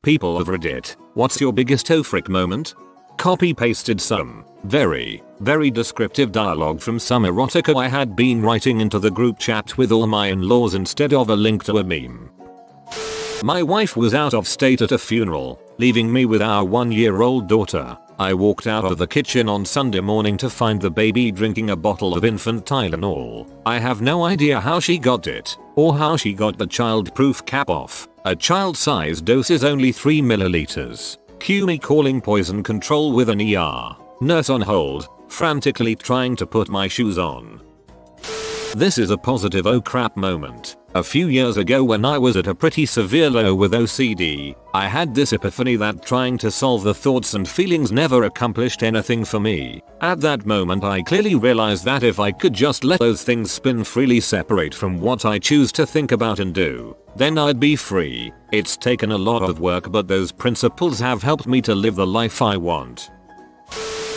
People of Reddit, what's your biggest oh frick moment? Copy pasted some very descriptive dialogue from some erotica I had been writing into the group chat with all my in-laws instead of a link to a meme. My wife was out of state at a funeral, leaving me with our 1-year-old daughter. I walked out of the kitchen on Sunday morning to find the baby drinking a bottle of infant Tylenol. I have no idea how she got it, or how she got the child-proof cap off. A child-sized dose is only 3 milliliters. Cue me calling poison control with an ER. Nurse on hold, frantically trying to put my shoes on. This is a positive oh crap moment. A few years ago when I was at a pretty severe low with OCD, I had this epiphany that trying to solve the thoughts and feelings never accomplished anything for me. At that moment I clearly realized that if I could just let those things spin freely separate from what I choose to think about and do, then I'd be free. It's taken a lot of work, but those principles have helped me to live the life I want.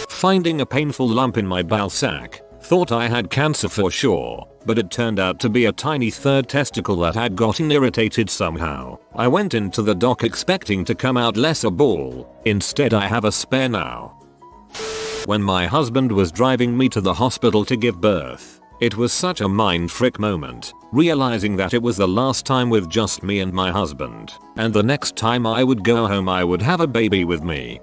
Finding a painful lump in my bowel sac. Thought I had cancer for sure, but it turned out to be a tiny third testicle that had gotten irritated somehow. I went into the doc expecting to come out less a ball. Instead I have a spare now. When my husband was driving me to the hospital to give birth, it was such a mind frick moment, realizing that it was the last time with just me and my husband, and the next time I would go home I would have a baby with me.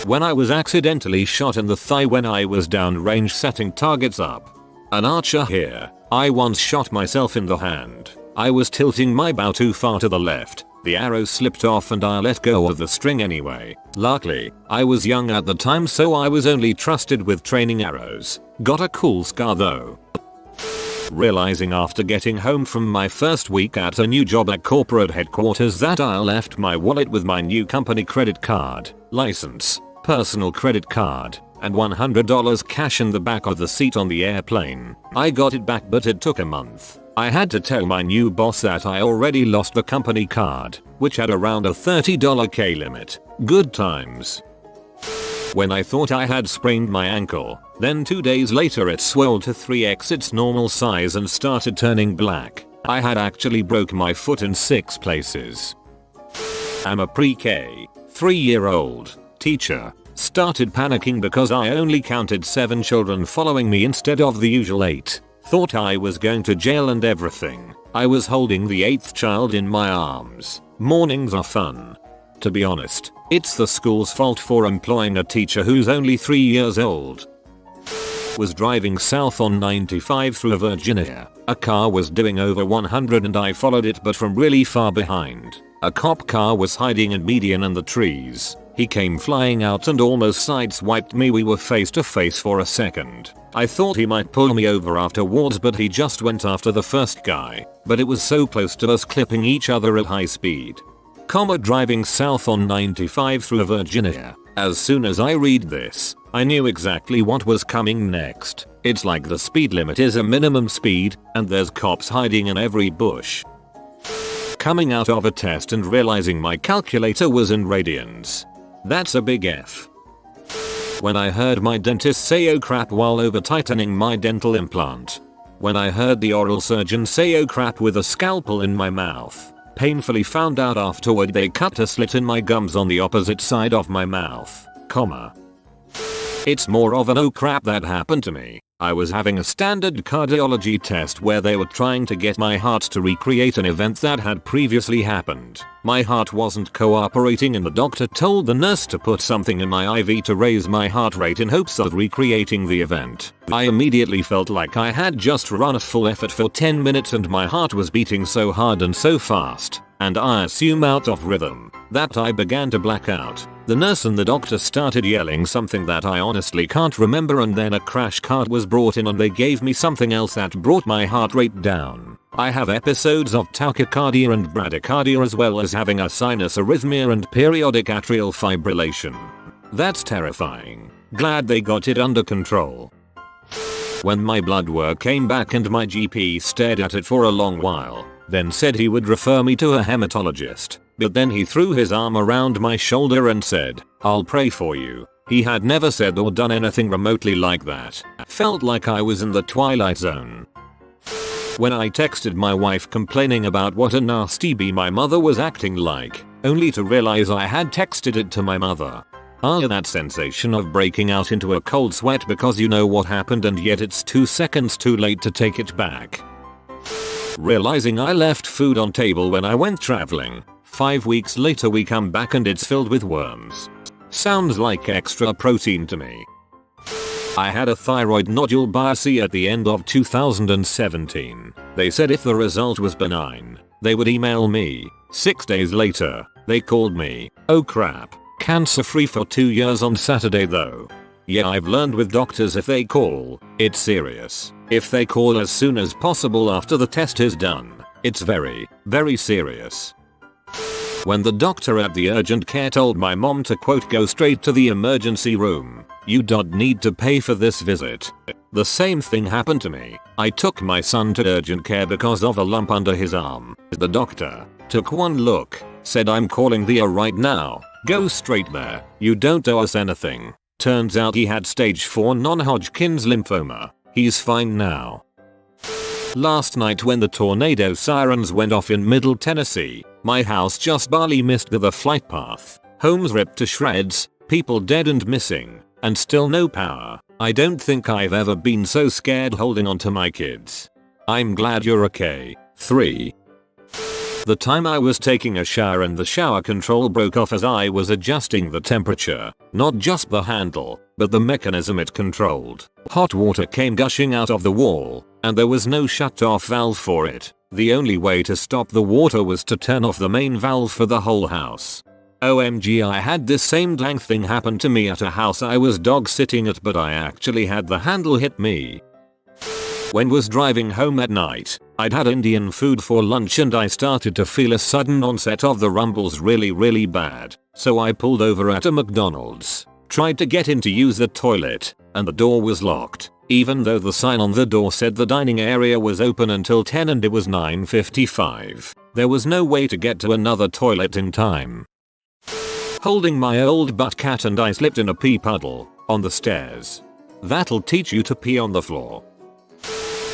When I was accidentally shot in the thigh when I was downrange setting targets up. An archer here. I once shot myself in the hand. I was tilting my bow too far to the left. The arrow slipped off and I let go of the string anyway. Luckily, I was young at the time so I was only trusted with training arrows. Got a cool scar though. Realizing after getting home from my first week at a new job at corporate headquarters that I left my wallet with my new company credit card, license, personal credit card, and $100 cash in the back of the seat on the airplane. I got it back but it took a month. I had to tell my new boss that I already lost the company card, which had around a $30 K limit. Good times. When I thought I had sprained my ankle, then 2 days later it swelled to 3x its normal size and started turning black. I had actually broke my foot in 6 places. I'm a pre-K, 3-year-old teacher. Started panicking because I only counted 7 children following me instead of the usual 8. Thought I was going to jail and everything. I was holding the 8th child in my arms. Mornings are fun. To be honest, it's the school's fault for employing a teacher who's only 3 years old. Was driving south on 95 through Virginia. A car was doing over 100 and I followed it but from really far behind. A cop car was hiding in median in the trees. He came flying out and almost sideswiped me. We were face to face for a second. I thought he might pull me over afterwards but he just went after the first guy. But it was so close to us clipping each other at high speed. Driving south on 95 through Virginia. As soon as I read this, I knew exactly what was coming next. It's like the speed limit is a minimum speed and there's cops hiding in every bush. Coming out of a test and realizing my calculator was in radians. That's a big F. When I heard my dentist say oh crap while over tightening my dental implant. When I heard the oral surgeon say oh crap with a scalpel in my mouth. Painfully found out afterward they cut a slit in my gums on the opposite side of my mouth, comma. It's more of an oh crap that happened to me. I was having a standard cardiology test where they were trying to get my heart to recreate an event that had previously happened. My heart wasn't cooperating and the doctor told the nurse to put something in my IV to raise my heart rate in hopes of recreating the event. I immediately felt like I had just run a full effort for 10 minutes and my heart was beating so hard and so fast, and I assume out of rhythm, that I began to black out. The nurse and the doctor started yelling something that I honestly can't remember and then a crash cart was brought in and they gave me something else that brought my heart rate down. I have episodes of tachycardia and bradycardia as well as having a sinus arrhythmia and periodic atrial fibrillation. That's terrifying. Glad they got it under control. When my blood work came back and my GP stared at it for a long while, then said he would refer me to a hematologist. But then he threw his arm around my shoulder and said, "I'll pray for you." He had never said or done anything remotely like that. Felt like I was in the Twilight Zone. When I texted my wife complaining about what a nasty bee my mother was acting like, only to realize I had texted it to my mother. That sensation of breaking out into a cold sweat because you know what happened and yet it's 2 seconds too late to take it back. Realizing I left food on table when I went traveling. 5 weeks later we come back and it's filled with worms. Sounds like extra protein to me. I had a thyroid nodule biopsy at the end of 2017. They said if the result was benign, they would email me. 6 days later, they called me. Oh crap. Cancer free for 2 years on Saturday though. Yeah, I've learned with doctors if they call, it's serious. If they call as soon as possible after the test is done, it's very, very serious. When the doctor at the urgent care told my mom to quote go straight to the emergency room, you don't need to pay for this visit. The same thing happened to me. I took my son to urgent care because of a lump under his arm. The doctor took one look, said I'm calling the ER right now. Go straight there. You don't owe us anything. Turns out he had stage 4 non-Hodgkin's lymphoma. He's fine now. Last night when the tornado sirens went off in Middle Tennessee, my house just barely missed the flight path. Homes ripped to shreds, people dead and missing, and still no power. I don't think I've ever been so scared holding on to my kids. I'm glad you're okay. 3. The time I was taking a shower and the shower control broke off as I was adjusting the temperature. Not just the handle, but the mechanism it controlled. Hot water came gushing out of the wall, and there was no shut-off valve for it. The only way to stop the water was to turn off the main valve for the whole house. OMG, I had this same dang thing happen to me at a house I was dog sitting at, but I actually had the handle hit me. When was driving home at night, I'd had Indian food for lunch and I started to feel a sudden onset of the rumbles really bad. So I pulled over at a McDonald's, tried to get in to use the toilet, and the door was locked. Even though the sign on the door said the dining area was open until 10 and it was 9:55. There was no way to get to another toilet in time. Holding my old butt cat and I slipped in a pee puddle on the stairs. That'll teach you to pee on the floor.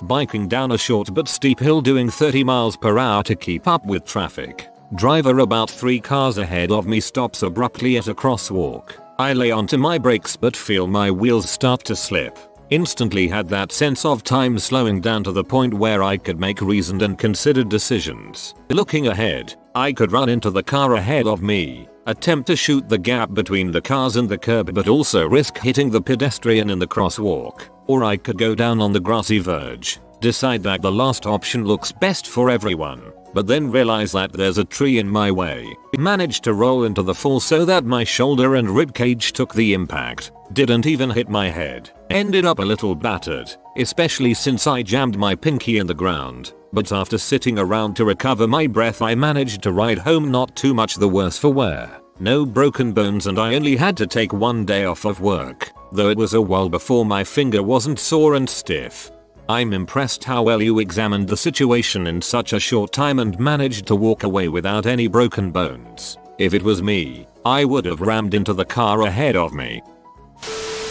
Biking down a short but steep hill doing 30 miles per hour to keep up with traffic. Driver about 3 cars ahead of me stops abruptly at a crosswalk. I lay onto my brakes but feel my wheels start to slip. Instantly had that sense of time slowing down to the point where I could make reasoned and considered decisions. Looking ahead, I could run into the car ahead of me, attempt to shoot the gap between the cars and the curb but also risk hitting the pedestrian in the crosswalk. Or I could go down on the grassy verge, decide that the last option looks best for everyone, but then realize that there's a tree in my way. Managed to roll into the fall so that my shoulder and ribcage took the impact. Didn't even hit my head. Ended up a little battered, especially since I jammed my pinky in the ground. But after sitting around to recover my breath I managed to ride home not too much the worse for wear. No broken bones and I only had to take 1 day off of work, though it was a while before my finger wasn't sore and stiff. I'm impressed how well you examined the situation in such a short time and managed to walk away without any broken bones. If it was me, I would have rammed into the car ahead of me.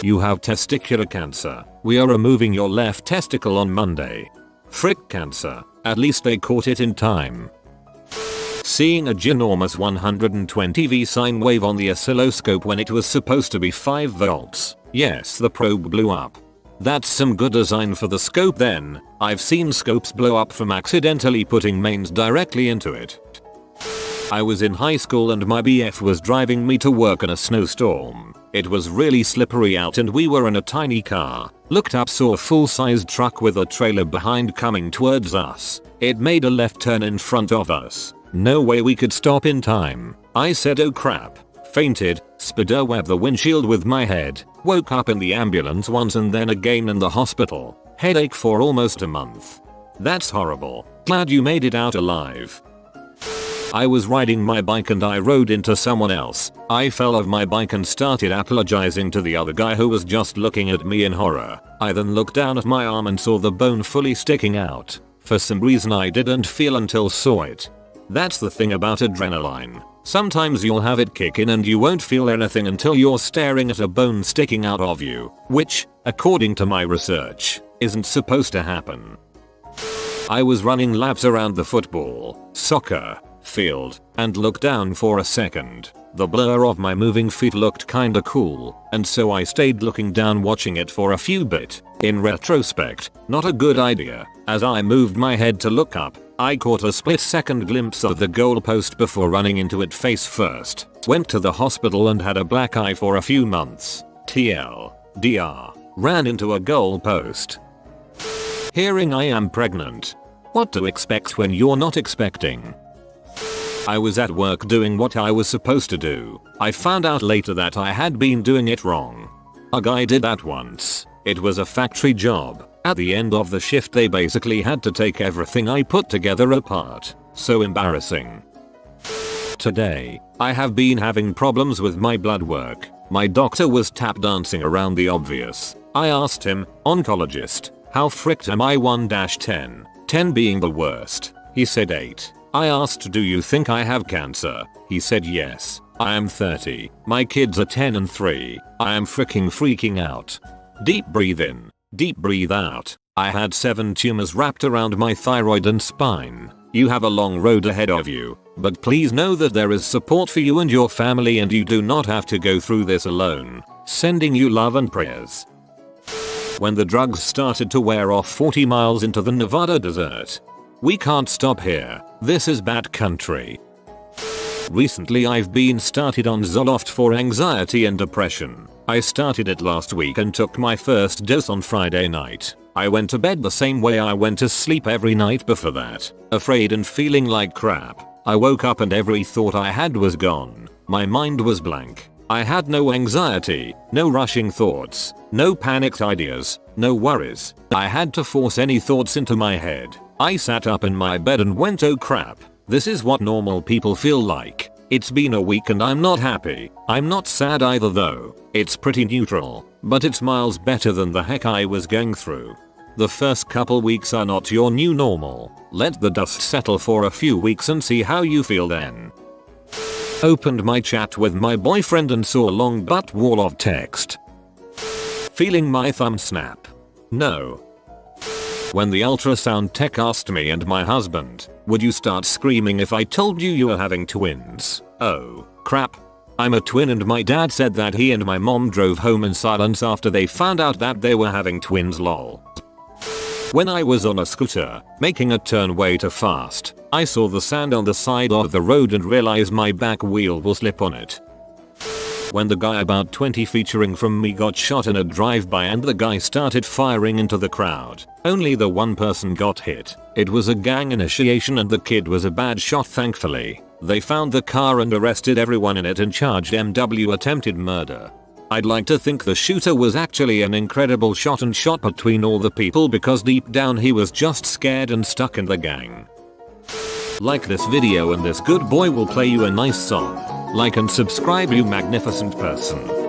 You have testicular cancer. We are removing your left testicle on Monday. Frick cancer. At least they caught it in time. Seeing a ginormous 120V sine wave on the oscilloscope when it was supposed to be 5 volts. Yes, the probe blew up. That's some good design for the scope then. I've seen scopes blow up from accidentally putting mains directly into it. I was in high school and my BF was driving me to work in a snowstorm. It was really slippery out and we were in a tiny car. Looked up, saw a full-sized truck with a trailer behind coming towards us. It made a left turn in front of us. No way we could stop in time. I said oh crap. Fainted, spiderwebbed the windshield with my head. Woke up in the ambulance once and then again in the hospital. Headache for almost a month. That's horrible. Glad you made it out alive. I was riding my bike and I rode into someone else. I fell off my bike and started apologizing to the other guy who was just looking at me in horror. I then looked down at my arm and saw the bone fully sticking out. For some reason I didn't feel until saw it. That's the thing about adrenaline. Sometimes you'll have it kick in and you won't feel anything until you're staring at a bone sticking out of you, which, according to my research, isn't supposed to happen. I was running laps around the football, soccer, field and looked down for a second. The blur of my moving feet looked kinda cool, and so I stayed looking down watching it for a few bit. In retrospect, not a good idea. As I moved my head to look up, I caught a split-second glimpse of the goalpost before running into it face first. Went to the hospital and had a black eye for a few months. TLDR. Ran into a goalpost. Hearing I am pregnant. What to expect when you're not expecting. I was at work doing what I was supposed to do. I found out later that I had been doing it wrong. A guy did that once. It was a factory job. At the end of the shift they basically had to take everything I put together apart. So embarrassing. Today, I have been having problems with my blood work. My doctor was tap dancing around the obvious. I asked him, oncologist, how fricked am I 1-10? 10 being the worst. He said 8. I asked, do you think I have cancer? He said yes. I am 30. My kids are 10 and 3. I am freaking out. Deep breathe in. Deep breathe out. I had 7 tumors wrapped around my thyroid and spine. You have a long road ahead of you, but please know that there is support for you and your family and you do not have to go through this alone. Sending you love and prayers. When the drugs started to wear off 40 miles into the Nevada desert. We can't stop here. This is bad country. Recently I've been started on Zoloft for anxiety and depression. I started it last week and took my first dose on Friday night. I went to bed the same way I went to sleep every night before that, afraid and feeling like crap. I woke up and every thought I had was gone. My mind was blank. I had no anxiety, no rushing thoughts, no panicked ideas, no worries. I had to force any thoughts into my head. I sat up in my bed and went, oh crap. This is what normal people feel like. It's been a week and I'm not happy. I'm not sad either though. It's pretty neutral, but it's miles better than the heck I was going through. The first couple weeks are not your new normal. Let the dust settle for a few weeks and see how you feel then. Opened my chat with my boyfriend and saw a long butt wall of text. Feeling my thumb snap. No. When the ultrasound tech asked me and my husband, would you start screaming if I told you you were having twins? Oh, crap. I'm a twin and my dad said that he and my mom drove home in silence after they found out that they were having twins lol. When I was on a scooter, making a turn way too fast, I saw the sand on the side of the road and realized my back wheel will slip on it. When the guy about 20 featuring from me got shot in a drive-by and the guy started firing into the crowd, only the one person got hit. It was a gang initiation and the kid was a bad shot thankfully. They found the car and arrested everyone in it and charged MW attempted murder. I'd like to think the shooter was actually an incredible shot and shot between all the people because deep down he was just scared and stuck in the gang. Like this video and this good boy will play you a nice song. Like and subscribe you magnificent person.